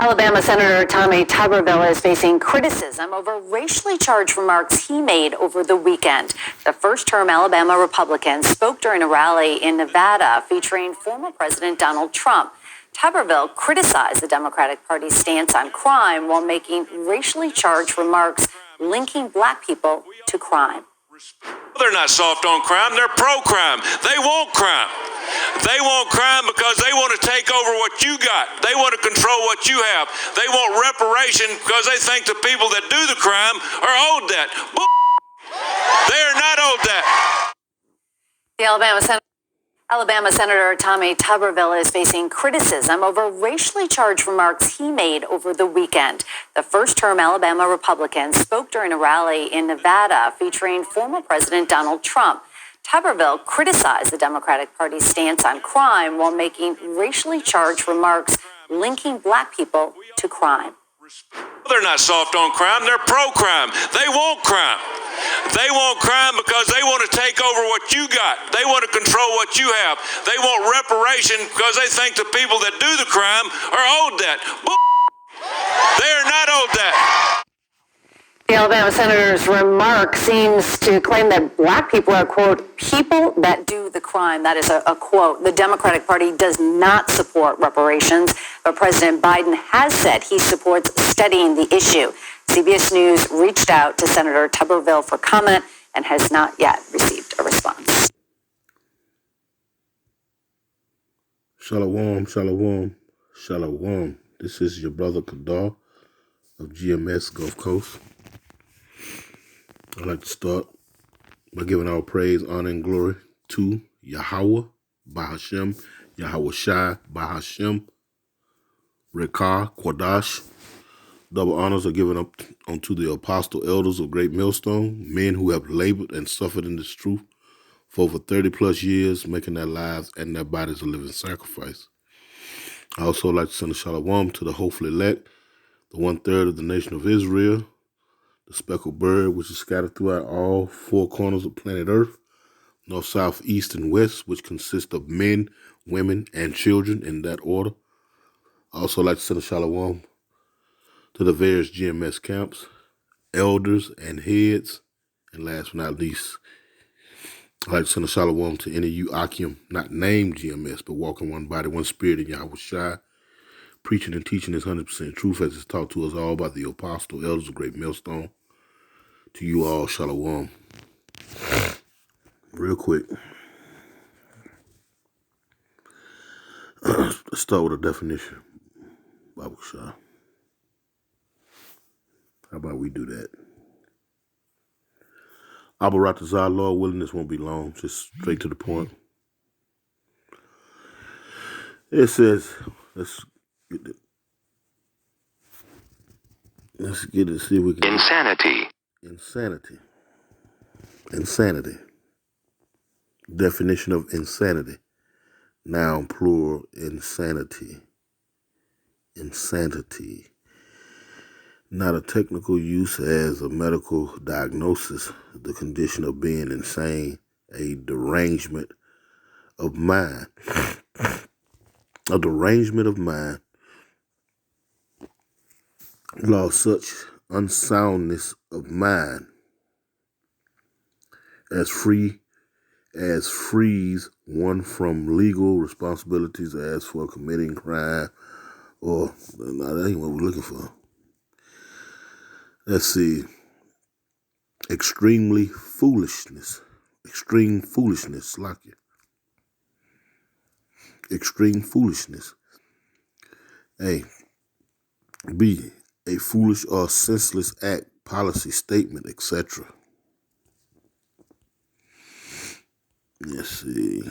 Alabama Senator Tommy Tuberville is facing criticism over racially charged remarks he made over the weekend. The first-term Alabama Republican spoke during a rally in Nevada featuring former President Donald Trump. Tuberville criticized the Democratic Party's stance on crime while making racially charged remarks linking black people to crime. They're not soft on crime. They're pro-crime. They want crime. They want crime because they want to take over what you got. They want to control what you have. They want reparation because they think the people that do the crime are owed that. They are not owed that. The Alabama Senator Tommy Tuberville is facing criticism over racially charged remarks he made over the weekend. The first-term Alabama Republican spoke during a rally in Nevada featuring former President Donald Trump. Tuberville criticized the Democratic Party's stance on crime while making racially charged remarks linking black people to crime. They're not soft on crime. They're pro-crime. They want crime. They want crime because they want to take over what you got. They want to control what you have. They want reparation because they think the people that do the crime are owed that. They are not owed that. The Alabama senator's remark seems to claim that black people are, quote, people that do the crime. That is a quote. The Democratic Party does not support reparations, but President Biden has said he supports studying the issue. CBS News reached out to Senator Tuberville for comment and has not yet received a response. Shalom, shalom, shalom. This is your brother Kadar of GMS Gulf Coast. I'd like to start by giving our praise, honor, and glory to Yahweh, Bahashem, Yahweh Shai, Bahashem, Rekah, Quadash. Double honors are given up unto the apostle elders of Great Millstone, men who have labored and suffered in this truth for over 30 plus years, making their lives and their bodies a living sacrifice. I also like to send a shalom to the hopeful elect, the 1/3 of the nation of Israel, the speckled bird, which is scattered throughout all four corners of planet Earth, north, south, east, and west, which consist of men, women, and children in that order. I also like to send a shalom to the various GMS camps, elders, and heads, and last but not least, I'd like to send a shalom to any of you Akim, not named GMS, but walking one body, one spirit in Yahweh Shai, preaching and teaching this 100% truth as it's taught to us all by the apostle elders of Great Millstone. To you all, shalom. Real quick, let's start with a definition. Bible Shah. How about we do that? Abaratazah, Lord willing, this won't be long. Just straight to the point. It says, let's get it, see if we can. Insanity. Definition of insanity. Noun plural, insanity. Not a technical use as a medical diagnosis, the condition of being insane, a derangement of mind. A derangement of mind. Lost such unsoundness of mind as frees one from legal responsibilities as for committing crime, or no, that ain't what we're looking for. Let's see. Extreme foolishness, like it. Extreme foolishness. A. B. A foolish or senseless act, policy, statement, etc. Let's see.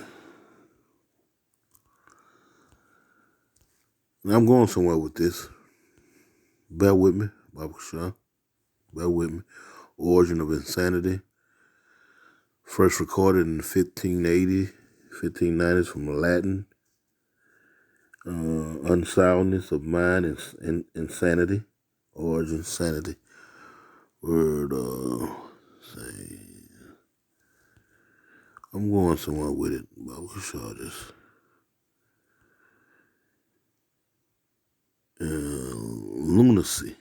Now I'm going somewhere with this. Bear with me, Bible Shah. Bear with me. Origin of insanity. First recorded in 1590s from Latin. Unsoundness of mind and insanity. Origin, sanity. Word, say. I'm going somewhere with it, Bible Shah. lunacy,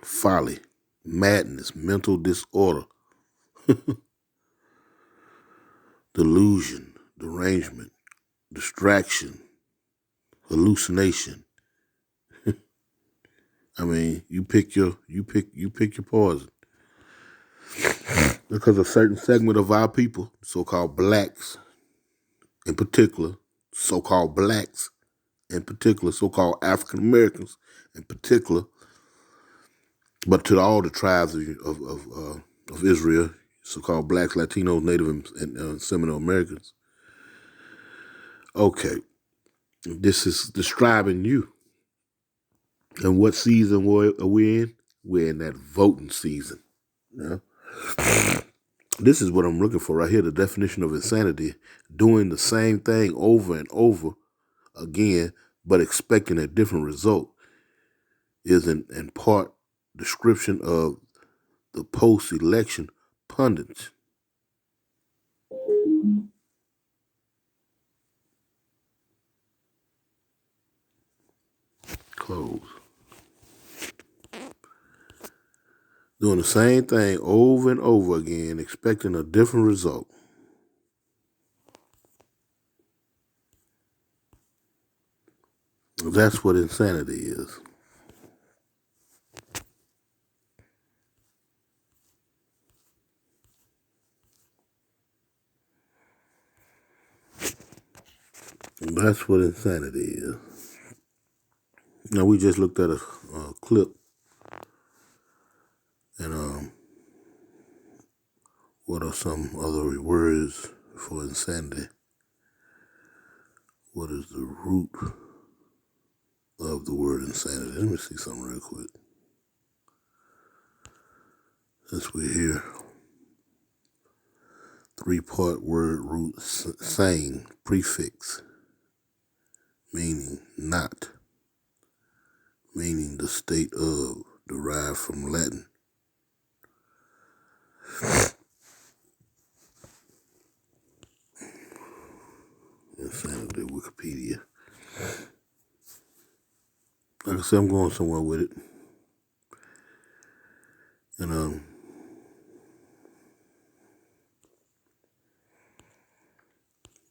folly, madness, mental disorder, delusion, derangement, distraction, hallucination. I mean, you pick your poison. Because a certain segment of our people, so-called blacks in particular, so-called blacks in particular, so-called African Americans in particular, but to all the tribes of Israel, so-called blacks, Latinos, Native, and Seminole Americans. Okay, this is describing you. And what season are we in? We're in that voting season. Yeah. This is what I'm looking for right here, the definition of insanity, doing the same thing over and over again, but expecting a different result, is in part description of the post-election pundits. Close. Doing the same thing over and over again, expecting a different result. That's what insanity is. That's what insanity is. Now, we just looked at a clip, and what are some other words for insanity? What is the root of the word insanity? Let me see something real quick. Since we're here, 3-part word root, saying, prefix, meaning not, meaning the state of, derived from Latin. Insanity, Wikipedia. Like I said, I'm going somewhere with it. And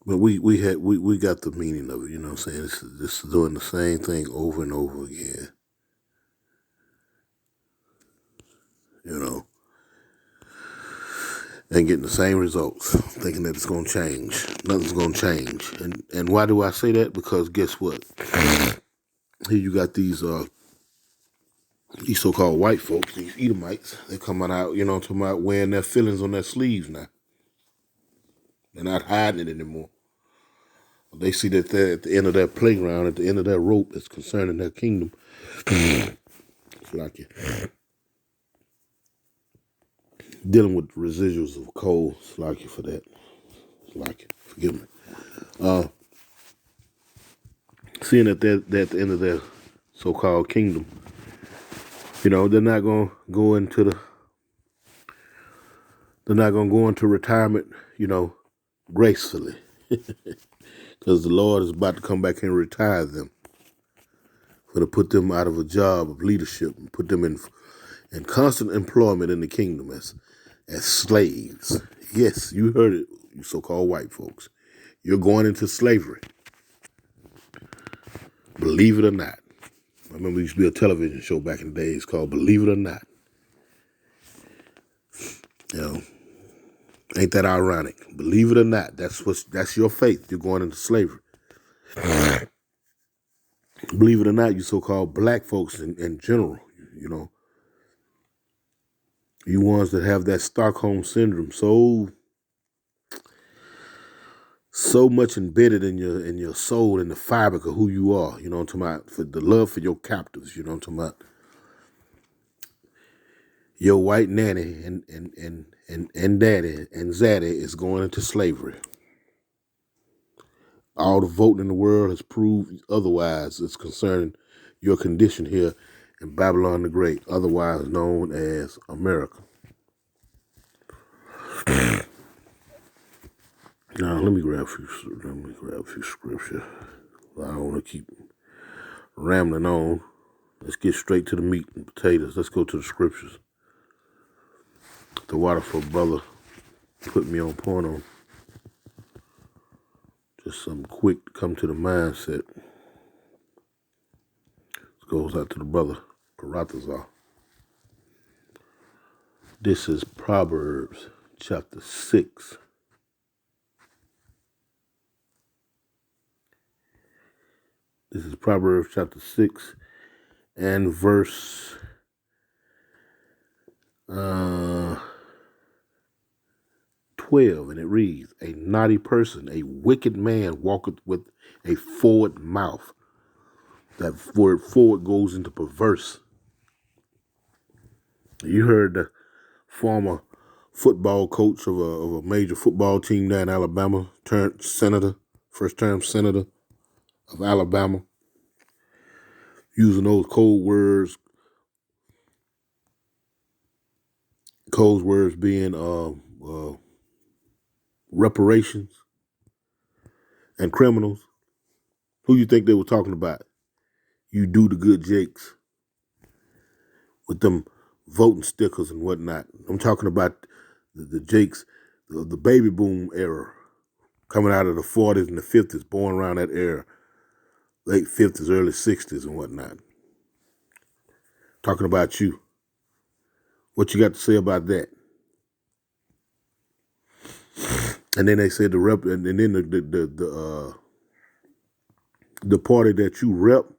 but we got the meaning of it, you know what I'm saying? This is doing the same thing over and over again. You know, and getting the same results, thinking that it's going to change. Nothing's going to change. And why do I say that? Because guess what? Here you got these so-called white folks, these Edomites, they're coming out, you know, talking about wearing their feelings on their sleeves now. They're not hiding it anymore. They see that they're at the end of their playground, at the end of their rope that's concerning their kingdom. It's like you dealing with residuals of coal. It's like you for that. It's like it. Forgive me. Seeing that they're at the end of their so-called kingdom, you know, they're not going to go into retirement, you know, gracefully. Because the Lord is about to come back and retire them. For to put them out of a job of leadership and put them in constant employment in the kingdom as slaves. Yes, you heard it, you so-called white folks. You're going into slavery. Believe it or not. I remember there used to be a television show back in the days called Believe It or Not. You know, ain't that ironic? Believe it or not, that's your faith. You're going into slavery. Believe it or not, you so-called black folks in general, you know, you ones that have that Stockholm syndrome so much embedded in your soul, in the fabric of who you are, you know what I'm talking about, for the love for your captives, you know what I'm talking about. Your white nanny and daddy and zaddy is going into slavery. All the voting in the world has proved otherwise. It's concerning your condition here in Babylon the Great, otherwise known as America. Now let me grab a few scripture. I don't want to keep rambling on. Let's get straight to the meat and potatoes. Let's go to the scriptures. The Waterford brother put me on point on just something quick to come to the mindset. This goes out to the brother Paratazar. This is Proverbs chapter 6. This is Proverbs chapter 6 and verse 12, and it reads, "A naughty person, a wicked man walketh with a forward mouth." That word forward goes into perverse. You heard the former football coach of a major football team there in Alabama, turned senator, first-term senator of Alabama, using those cold words being reparations and criminals. Who you think they were talking about? You do the good Jakes with them voting stickers and whatnot. I'm talking about the Jakes, the baby boom era, coming out of the 40s and the 50s, born around that era, late 50s, early 60s and whatnot. Talking about you. What you got to say about that? And then they said and then the party that you rep,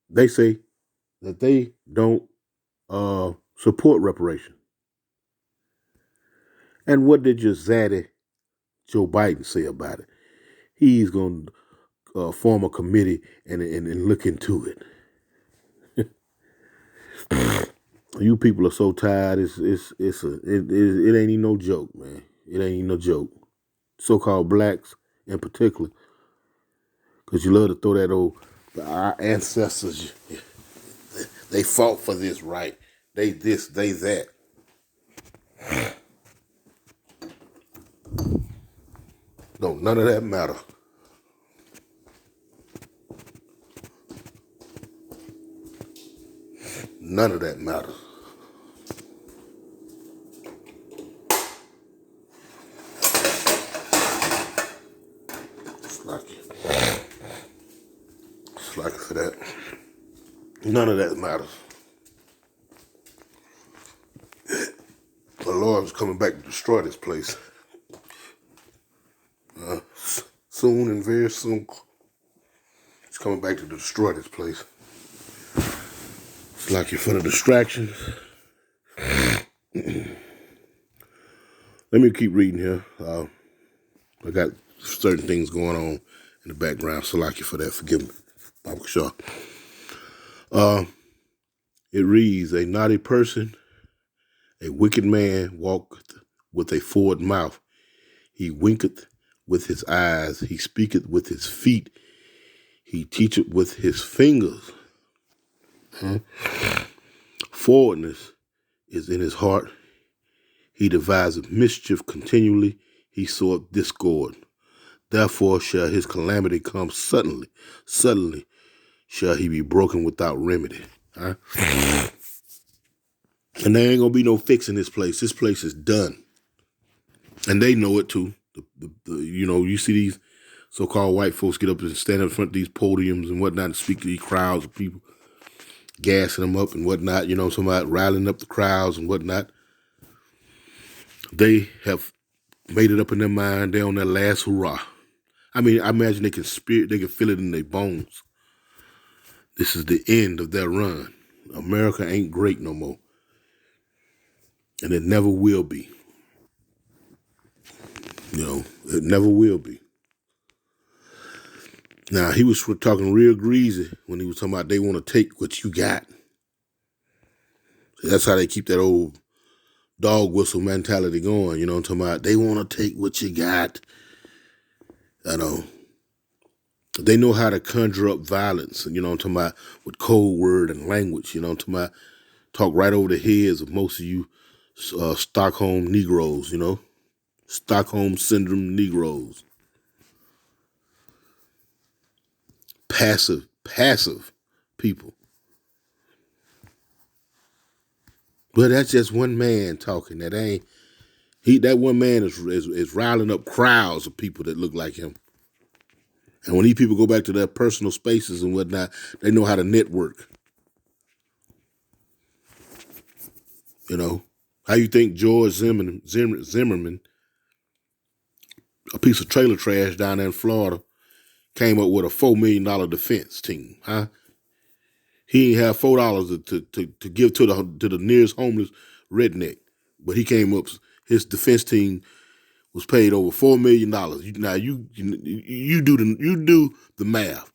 they say that they don't support reparation. And what did your zaddy Joe Biden say about it? He's going to form a committee and look into it. You people are so tired. It ain't even no joke, man. It ain't even no joke. So-called blacks in particular, because you love to throw that our ancestors, they fought for this right. They this, they that. No, none of that matter. None of that matters. Slack for that. None of that matters. The Lord's coming back to destroy this place. Soon and very soon. He's coming back to destroy this place. It's like you're for the distractions. Let me keep reading here. I got certain things going on in the background. So like you for that. Forgive me. Baba Shaw. It reads, "A naughty person, a wicked man walketh with a forward mouth. He winketh with his eyes. He speaketh with his feet. He teacheth with his fingers." Forwardness is in his heart. He deviseth mischief continually. He soweth discord. Therefore shall his calamity come suddenly. Suddenly shall he be broken without remedy. And there ain't gonna be no fixing this place. This place is done. And they know it too. You see these so-called white folks get up and stand in front of these podiums and whatnot and speak to these crowds of people, gassing them up and whatnot, somebody riling up the crowds and whatnot. They have made it up in their mind. They're on their last hurrah. I mean, I imagine they can feel it in their bones. This is the end of their run. America ain't great no more. And it never will be. It never will be. Now, he was talking real greasy when he was talking about they want to take what you got. That's how they keep that old dog whistle mentality going, talking about they want to take what you got. They know how to conjure up violence, and talking about with code word and language, talking about talk right over the heads of most of you Stockholm Negroes, Stockholm Syndrome Negroes. Passive people. But that's just one man talking. That one man is riling up crowds of people that look like him. And when these people go back to their personal spaces and whatnot, they know how to network. You know, how you think George Zimmerman, a piece of trailer trash down there in Florida, came up with a $4 million defense team, huh? He ain't have $4 to give to the nearest homeless redneck, but he came up. His defense team was paid over $4 million. Now you do the math.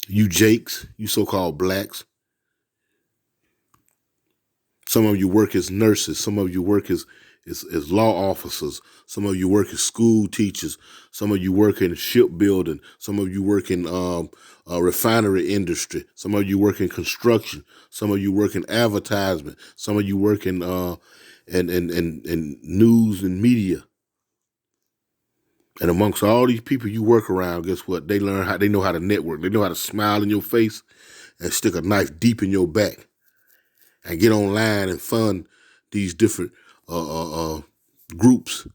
You Jakes, you so-called blacks. Some of you work as nurses. Some of you work as law officers. Some of you work as school teachers. Some of you work in shipbuilding. Some of you work in refinery industry. Some of you work in construction. Some of you work in advertisement. Some of you work in news and media. And amongst all these people you work around, guess what? They know how to network. They know how to smile in your face and stick a knife deep in your back and get online and fund these different groups.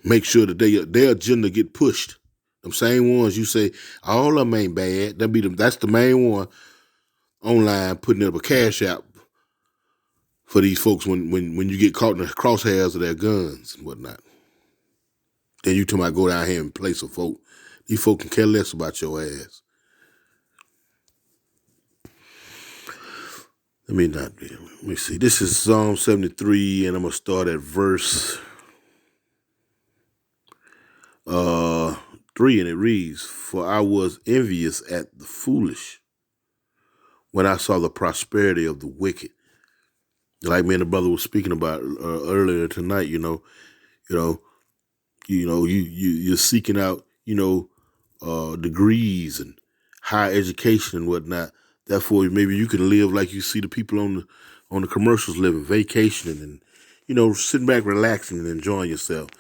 Make sure that their agenda get pushed. Them same ones you say, all of them ain't bad. That's the main one online putting up a cash app for these folks when you get caught in the crosshairs of their guns and whatnot. Then you talking about go down here and play some folk. These folk can care less about your ass. Let me see. This is Psalm 73, and I'm going to start at verse 3, and it reads, "For I was envious at the foolish when I saw the prosperity of the wicked." Like me and the brother was speaking about earlier tonight, you're seeking out, degrees and higher education and whatnot. Therefore, maybe you can live like you see the people on the commercials living, vacationing and, sitting back, relaxing and enjoying yourself.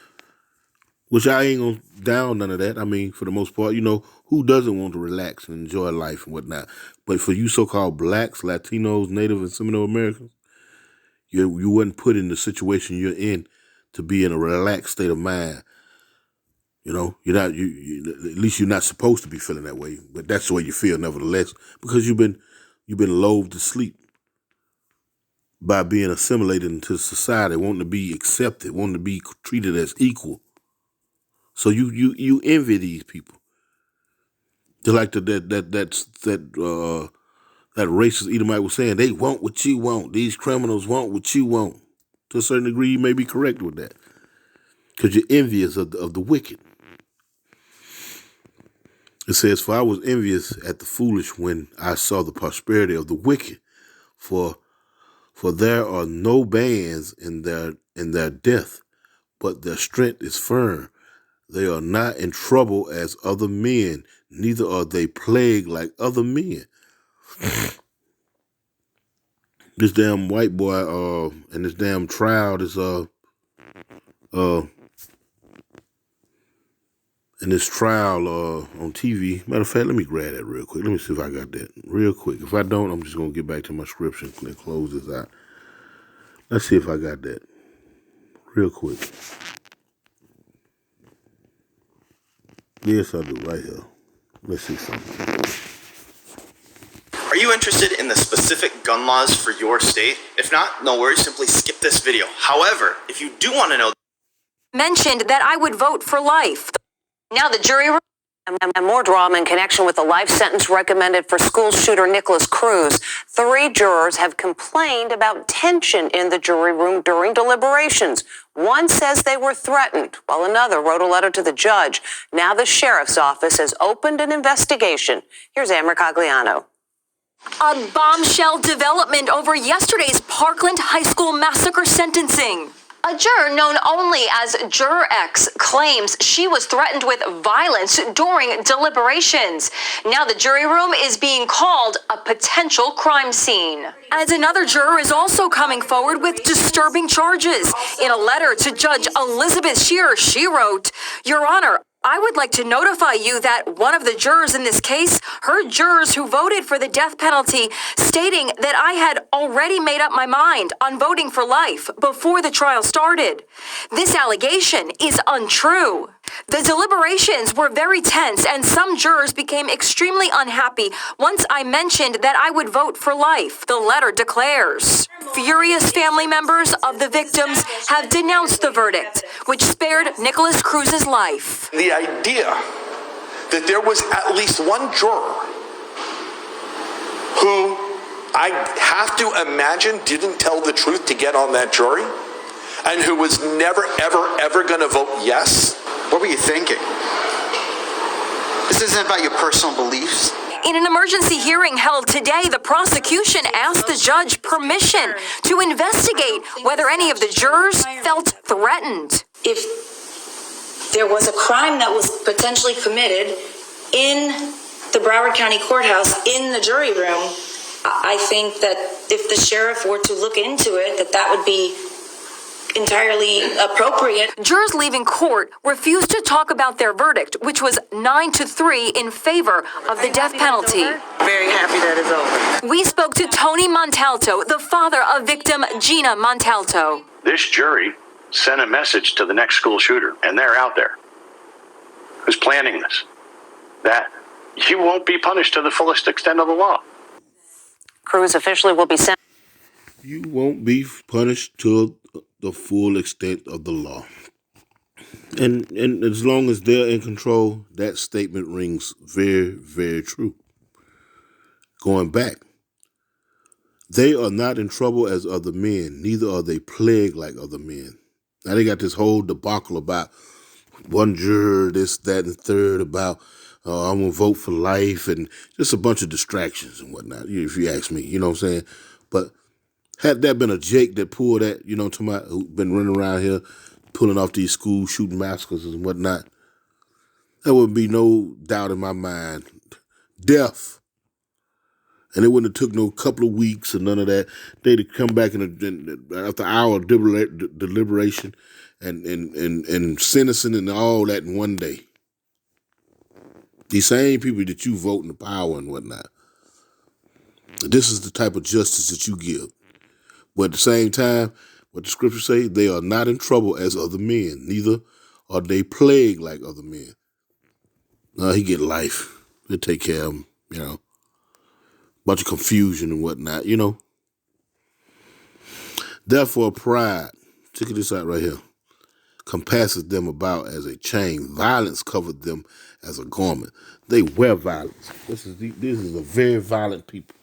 Which I ain't gonna down none of that. I mean, for the most part, who doesn't want to relax and enjoy life and whatnot? But for you so-called blacks, Latinos, Native and Seminole Americans, you wasn't put in the situation you're in to be in a relaxed state of mind. You're not. At least you're not supposed to be feeling that way, but that's the way you feel, nevertheless, because you've been lulled to sleep by being assimilated into society, wanting to be accepted, wanting to be treated as equal. So you envy these people. They're like that racist Edomite was saying. They want what you want. These criminals want what you want. To a certain degree, you may be correct with that, because you're envious of the wicked. It says, "For I was envious at the foolish when I saw the prosperity of the wicked, for there are no bands in their death, but their strength is firm. They are not in trouble as other men, neither are they plagued like other men." This damn white boy and this damn trial, on TV. Matter of fact, let me grab that real quick. Let me see if I got that real quick. If I don't, I'm just going to get back to my scripture and close this out. Let's see if I got that real quick. Yes, I do, right here. Let's see something. Are you interested in the specific gun laws for your state? If not, no worries, simply skip this video. However, if you do want to know... Mentioned that I would vote for life. Now the jury room and more drama in connection with the life sentence recommended for school shooter Nicholas Cruz. 3 jurors have complained about tension in the jury room during deliberations. One says they were threatened, while another wrote a letter to the judge. Now the sheriff's office has opened an investigation. Here's Ann Mercogliano. A bombshell development over yesterday's Parkland High School massacre sentencing. A juror known only as Juror X claims she was threatened with violence during deliberations. Now the jury room is being called a potential crime scene. As another juror is also coming forward with disturbing charges. In a letter to Judge Elizabeth Shearer, she wrote, "Your Honor, I would like to notify you that one of the jurors in this case heard jurors who voted for the death penalty stating that I had already made up my mind on voting for life before the trial started. This allegation is untrue. The deliberations were very tense, and some jurors became extremely unhappy once I mentioned that I would vote for life, the letter declares. Furious family members of the victims have denounced the verdict, which spared Nicholas Cruz's life. The idea that there was at least one juror who I have to imagine didn't tell the truth to get on that jury and who was never, ever going to vote yes. What were you thinking? This isn't about your personal beliefs. In an emergency hearing held today, the prosecution asked the judge permission to investigate whether any of the jurors felt threatened. If there was a crime that was potentially committed in the Broward County Courthouse in the jury room, I think that if the sheriff were to look into it, that would be entirely appropriate. Jurors leaving court refused to talk about their verdict, which was 9-3 in favor of the death penalty. Very happy that it's over. We spoke to Tony Montalto, the father of victim Gina Montalto. This jury sent a message to the next school shooter, and they're out there, who's planning this, that you won't be punished to the fullest extent of the law. Cruz officially will be sent. You won't be punished to the full extent of the law. And as long as they're in control, that statement rings very, very true. Going back, they are not in trouble as other men, neither are they plagued like other men. Now they got this whole debacle about one juror, this, that, and third, about I'm going to vote for life, and just a bunch of distractions and whatnot, if you ask me, you know what I'm saying? But had that been a Jake that pulled that, you know, who's been running around here pulling off these school shooting massacres and whatnot, there would be no doubt in my mind. Death. And it wouldn't have took no couple of weeks or none of that. They'd have come back after an hour of deliberation and sentencing and all that in one day. These same people that you vote in the power and whatnot. This is the type of justice that you give. But at the same time, what the scriptures say, they are not in trouble as other men, neither are they plagued like other men. No, he get life. They'll take care of him, you know. Bunch of confusion and whatnot, you know. Therefore, pride, check this out right here, compasses them about as a chain. Violence covered them as a garment. They wear violence. This is a very violent people.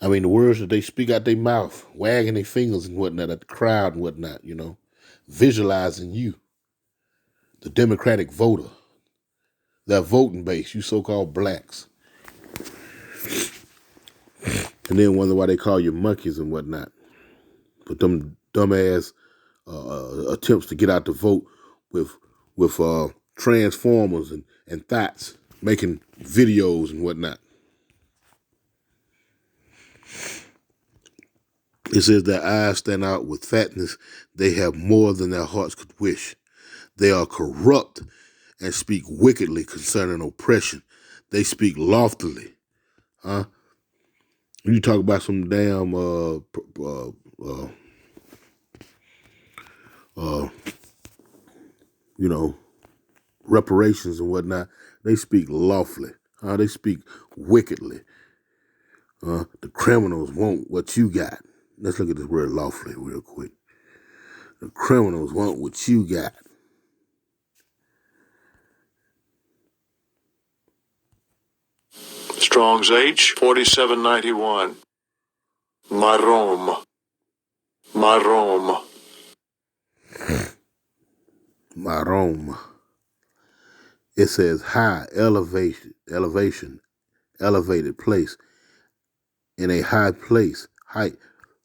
I mean, the words that they speak out their mouth, wagging their fingers and whatnot at the crowd and whatnot, you know, visualizing you, the Democratic voter, their voting base, you so-called blacks. And then wonder why they call you monkeys and whatnot. But them dumbass attempts to get out the vote with transformers and thoughts, making videos and whatnot. It says their eyes stand out with fatness. They have more than their hearts could wish. They are corrupt and speak wickedly concerning oppression. They speak loftily. You talk about some damn you know, reparations and whatnot. They speak lawfully. They speak wickedly. The criminals want what you got. Let's look at this word lawfully real quick. The criminals want what you got. Strong's H 4791. Marom. Marom. Marom. It says high, elevation, elevated place. In a high place, height,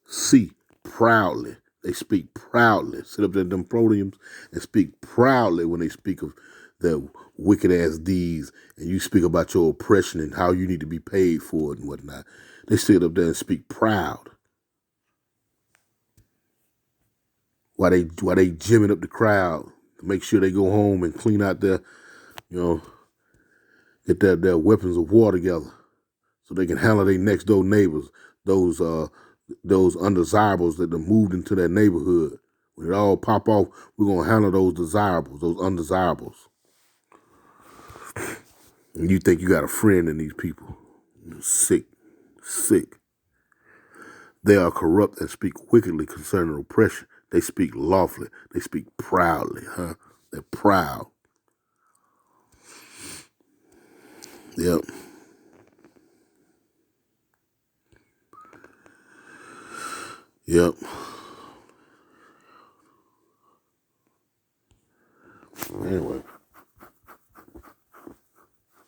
see, proudly. They speak proudly. Sit up at them podiums and speak proudly when they speak of their wicked ass deeds, and you speak about your oppression and how you need to be paid for it and whatnot. They sit up there and speak proud. while they gymming up the crowd to make sure they go home and clean out their, get their weapons of war together so they can handle their next door neighbors, those undesirables that have moved into their neighborhood. When it all pop off, we're gonna handle those desirables, those undesirables. And you think you got a friend in these people. Sick. They are corrupt and speak wickedly concerning oppression. They speak lawfully. They speak proudly, huh? They're proud. Yep.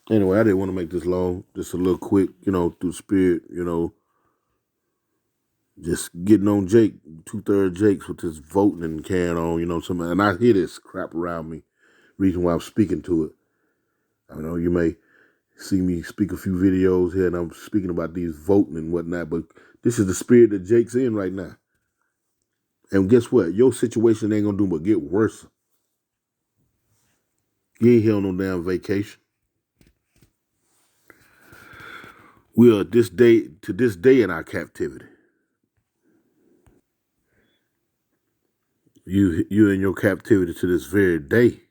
Anyway, I didn't want to make this long. Just a little quick, through the spirit, just getting on Jake, 2/3 Jakes with this voting and carrying on, something. And I hear this crap around me. Reason why I'm speaking to it. I know you may see me speak a few videos here and I'm speaking about these voting and whatnot, but this is the spirit that Jake's in right now. And guess what? Your situation ain't gonna do but get worse. You ain't here on no damn vacation. We are to this day in our captivity. You're in your captivity to this very day.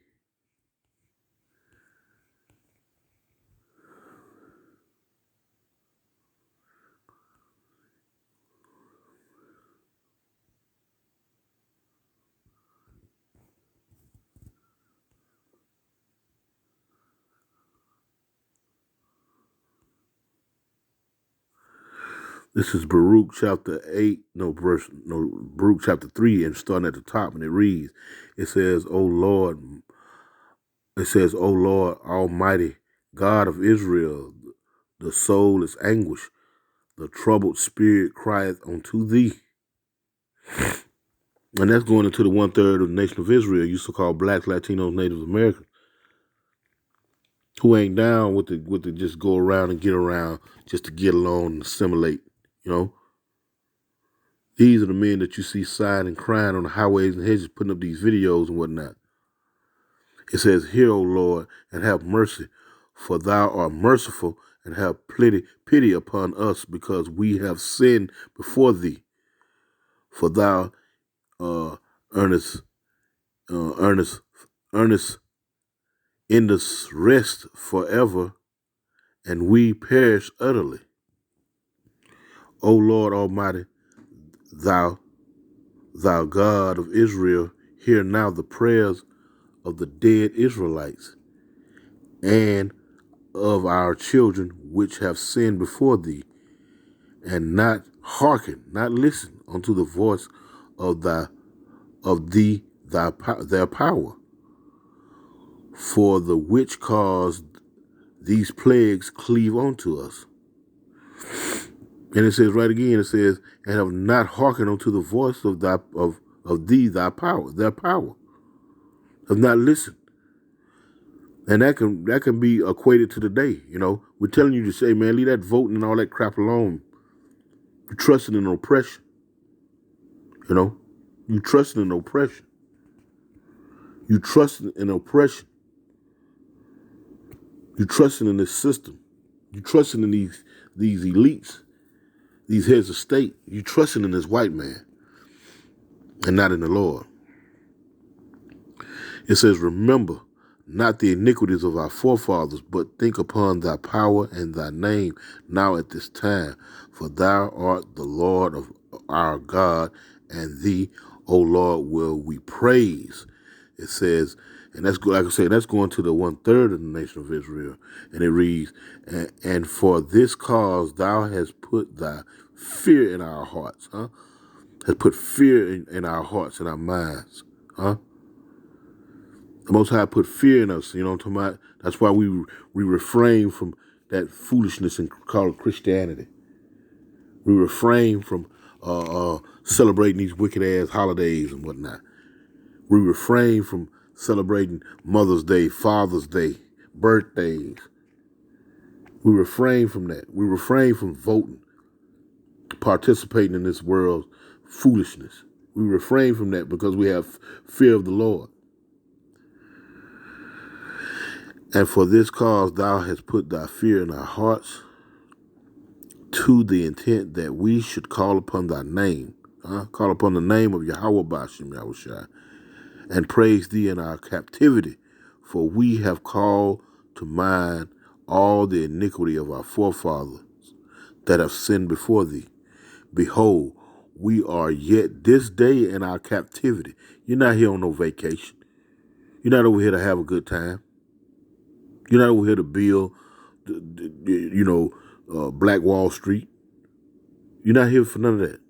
This is Baruch chapter 3, and starting at the top, and it reads, it says, O Lord, Almighty God of Israel, the soul is anguish, the troubled spirit crieth unto thee. And that's going into the 1/3 of the nation of Israel, used to call blacks, Latinos, Native Americans, who ain't down with the just go around and get around just to get along and assimilate. These are the men that you see sighing and crying on the highways and hedges, putting up these videos and whatnot. It says, hear, O Lord, and have mercy, for thou art merciful, and have pity upon us, because we have sinned before thee. For thou earnest in this rest forever, and we perish utterly. O Lord Almighty, thou God of Israel, hear now the prayers of the dead Israelites and of our children which have sinned before thee, and not listen unto the voice of their power, for the which caused these plagues cleave unto us. And it says right again, it says, and have not hearkened unto the voice of their power, have not listened. And that can be equated to today. We're telling you to say, man, leave that voting and all that crap alone. You're trusting in oppression. You trusting in oppression. You trusting in oppression. You trusting in this system. You trusting in these elites, these heads of state. You trusting in this white man and not in the Lord. It says, remember not the iniquities of our forefathers, but think upon thy power and thy name now at this time. For thou art the Lord of our God, and thee, O Lord, will we praise. It says, and that's, like I said, that's going to the 1/3 of the nation of Israel. And it reads, and for this cause thou hast put thy fear in our hearts, has put fear in our hearts and our minds, The Most High put fear in us, what I'm talking about? That's why we refrain from that foolishness and call it Christianity. We refrain from celebrating these wicked-ass holidays and whatnot. We refrain from celebrating Mother's Day, Father's Day, birthdays. We refrain from that. We refrain from voting, participating in this world's foolishness. We refrain from that because we have fear of the Lord. And for this cause thou hast put thy fear in our hearts, to the intent that we should call upon thy name, call upon the name of Yahweh Ba'ashem Yahushua, and praise thee in our captivity, for we have called to mind all the iniquity of our forefathers that have sinned before thee. Behold, we are yet this day in our captivity. You're not here on no vacation. You're not over here to have a good time. You're not over here to build, Black Wall Street. You're not here for none of that.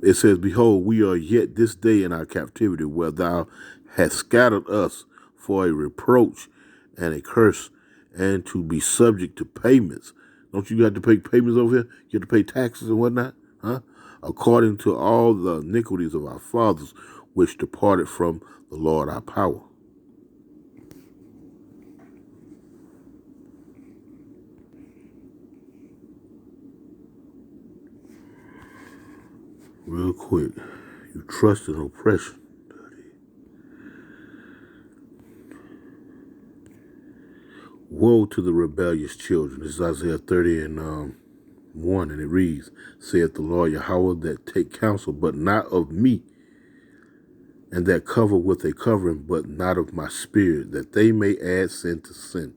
It says, behold, we are yet this day in our captivity, where thou hast scattered us for a reproach and a curse, and to be subject to payments. Don't you have to pay payments over here? You have to pay taxes and whatnot? According to all the iniquities of our fathers, which departed from the Lord our power. Real quick, you trust in oppression. Woe to the rebellious children. This is Isaiah 30 and 1, and it reads, saith the Lord Yahweh, that take counsel, but not of me, and that cover with a covering, but not of my spirit, that they may add sin to sin,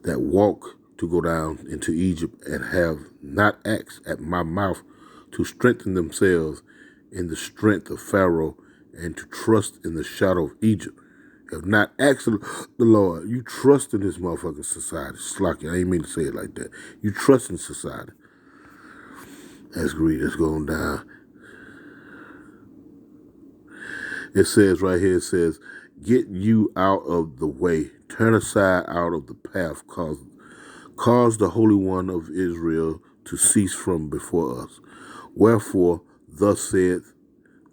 that walk to go down into Egypt, and have not asked at my mouth to strengthen themselves in the strength of Pharaoh, and to trust in the shadow of Egypt. Have not asked the Lord. You trust in this motherfucking society. Slocky, I ain't mean to say it like that. You trust in society. That's greed that's going down. It says right here, it says, get you out of the way. Turn aside out of the path. Cause the Holy One of Israel to cease from before us. Wherefore, thus saith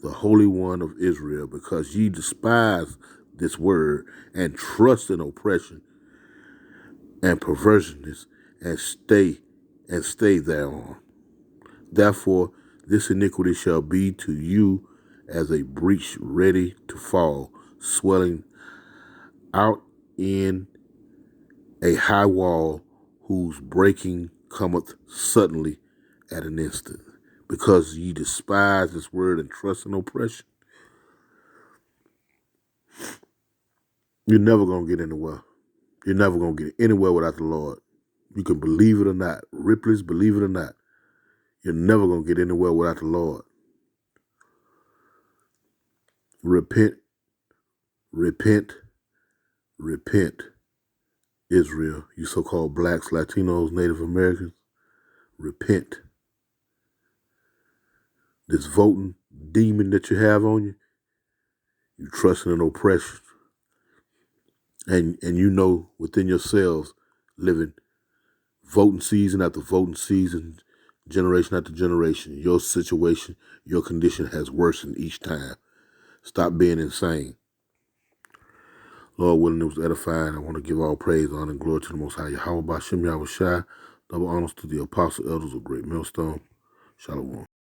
the Holy One of Israel, because ye despise this word, and trust in oppression and perverseness, and stay thereon. Therefore, this iniquity shall be to you as a breach ready to fall, swelling out in a high wall, whose breaking cometh suddenly at an instant. Because ye despise this word and trust in oppression, you're never going to get anywhere. You're never going to get anywhere without the Lord. You can believe it or not. Ripley's, believe it or not. You're never going to get anywhere without the Lord. Repent, repent, repent, Israel, you so-called blacks, Latinos, Native Americans. Repent. This voting demon that you have on you, you trusting in oppression. And you know within yourselves, living voting season after voting season, generation after generation, your situation, your condition has worsened each time. Stop being insane. Lord willing, it was edifying. I want to give all praise, honor, and glory to the Most High Yahweh Ba'ashem Yahushua. Double honors to the apostle elders of Great Millstone. Shalom.